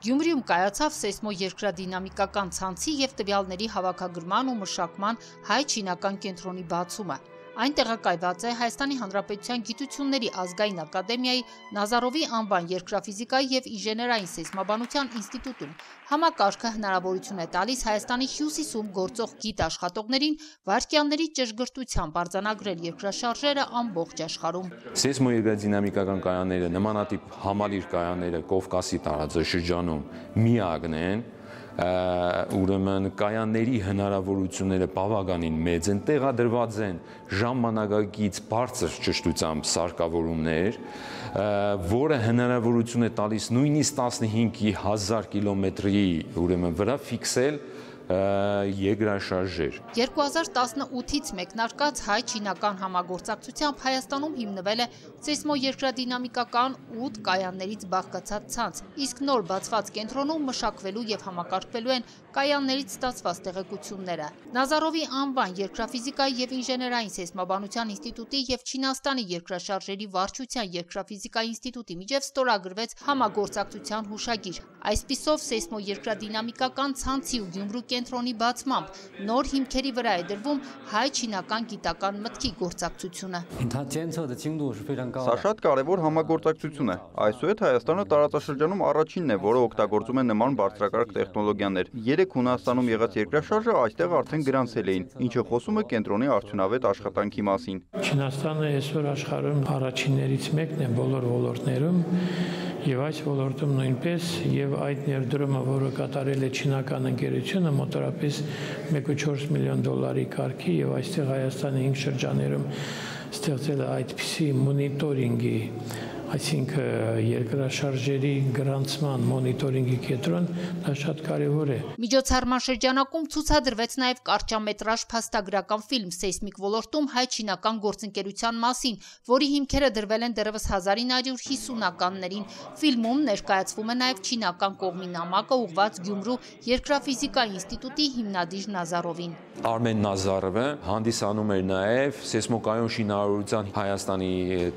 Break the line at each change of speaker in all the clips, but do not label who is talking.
Գյումրիում կայացավ սեյսմոերկրադինամիկական ցանցի և տվյալների հավաքագրման ու մշակման հայ-չինական կենտրոնի բացումը։ Այն տեղակայված է Հայաստանի Հանրապետության Գիտությունների ազգային ակադեմիայի Նազարովի անվան երկրաֆիզիկայի և ինժեներային սեյսմաբանության ինստիտուտում։ Համակարգը հնարավորություն է տալիս Հայաստանի հյուսիսում գործող գիտ աշխատողներին վայրկյանների ճշգրտությամբ արձանագրել երկրաշարժերը ամբողջ աշխարհում։
Սեյսմոերկրադինամիկական կայանները նմանատիպ համալիր կայանները Կովկասի տարածաշրջանում միակն են, ուրեմն կայանների հնարավորությունները բավականին մեծ են, տեղադրված են ժամանակակից բարձր ճշտությամբ սարքավորումներ, որը հնարավորություն է տալիս նույնիսկ 15,000 կիլոմետրի վրա ֆիքսել երկրաշարժեր։
2018-ից մեկնարկած հայ-չինական համագործակցությամբ Հայաստանում հիմնվել է սեյսմոերկրադինամիկական 8 կայաններից բաղկացած ցանց, իսկ նոր բացված կենտրոնում մշակվելու և համակարգվելու են կայաններից ստացված տեղեկությունները։ Նազարովի անվան երկրաֆիզիկայի և ինժեներային սեյսմաբանության ինստիտուտի և Չինաստանի երկրաշարժերի վարչության երկրաֆիզիկայի ինստիտուտի միջև ստորագրվեց համագործակցության հուշագիր։ Այսպիսով սեյսմոերկրադինամիկական ցանցի ու Գյումրու կենտրոնի բացմամբ նոր հիմքերի վրա է դրվում հայ-չինական գիտական մտքի գործակցությունը։
Սա շատ կարևոր համագործակցություն է։ Այսուհետ Հայաստանը տարածաշրջանում առաջինն է, որը օգտագործում է նման բարձրակարգ տեխնոլոգիաներ։ Երեք Հունաստանում եղած երկրաշարժը այստեղ արդեն գրանցել էին, ինչը խոսում է կենտրոնի արդյունավետ աշխատանքի մասին։
Չինաստանը այսօր աշխարհում առաջիններից մեկն է բոլոր ոլորտներում, եւ այս ոլորտում նույնպես եւ այդ ներդրումը, որը կատարել է չինական ընկերությունը, մոտավորապես 1.4 միլիոն դոլարի կարգի եւ այստեղ Հայաստանի 5 շրջաններում ստեղծել է այդպիսի մոնիտորինգի, այսինքն երկրաշարժերի գրանցման մոնիտորինգի կենտրոն, դա շատ կարևոր է։
Միջոցառման շրջանակում ցուցադրվեց նաև կարճամետրաժ փաստագրական ֆիլմ սեյսմիկ ոլորտում հայ-չինական գործընկերության մասին, որի հիմքերը դրվել են դեռևս 1950-ականներին։ Ֆիլմում ներկայացվում է նաև չինական կողմի նամակը ուղղված Գյումրու երկրաֆիզիկայի ինստիտուտի հիմնադիր Նազարովին։
Արմեն Նազարովը հանդիսանում էր նաև սեյսմոկայուն շինարարության Հայաստանի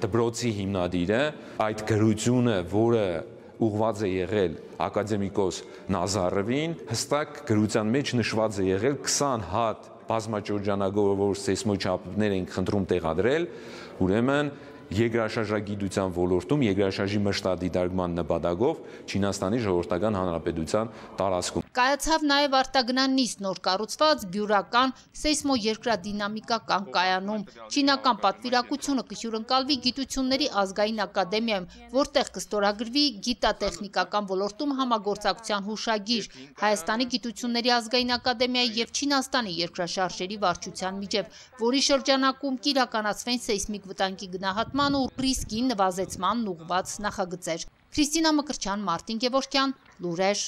դպրոցի հիմնադիրը, այդ գրությունը, որը ուղղված է եղել ակադեմիկոս Նազարովին, հստակ գրության մեջ նշված է եղել 20 հատ բազմաճորճանագործ սեյսմոչափներ են խնդրում տեղադրել, ուրեմն երկրաշարժագիտության ոլորտում երկրաշարժի մշտադիտարկման նպատակով Չինաստանի Ժողովրդական Հանրապետության տարածքում։
Կայացավ նաև արտագնան նիստ նոր կառուցված բյուրական սեյսմոերկրադինամիկական կայանում։ Չինական պատվիրակությունը կհյուրընկալվի Գիտությունների ազգային ակադեմիայում, որտեղ կստորագրվի գիտատեխնիկական ոլորտում համագործակցության հուշագիր Հայաստանի Գիտությունների ազգային ակադեմիայի և Չինաստանի երկրաշարժերի վարչության միջև, որի շրջանակում կիրականացվեն սեյսմիկ վտանգի գնահատման ու ռիսկի նվազեցմանն ուղղված նախագծեր։ Քրիստինա Մկրտչյան, Մարտին Գևորգյան, լուրեր։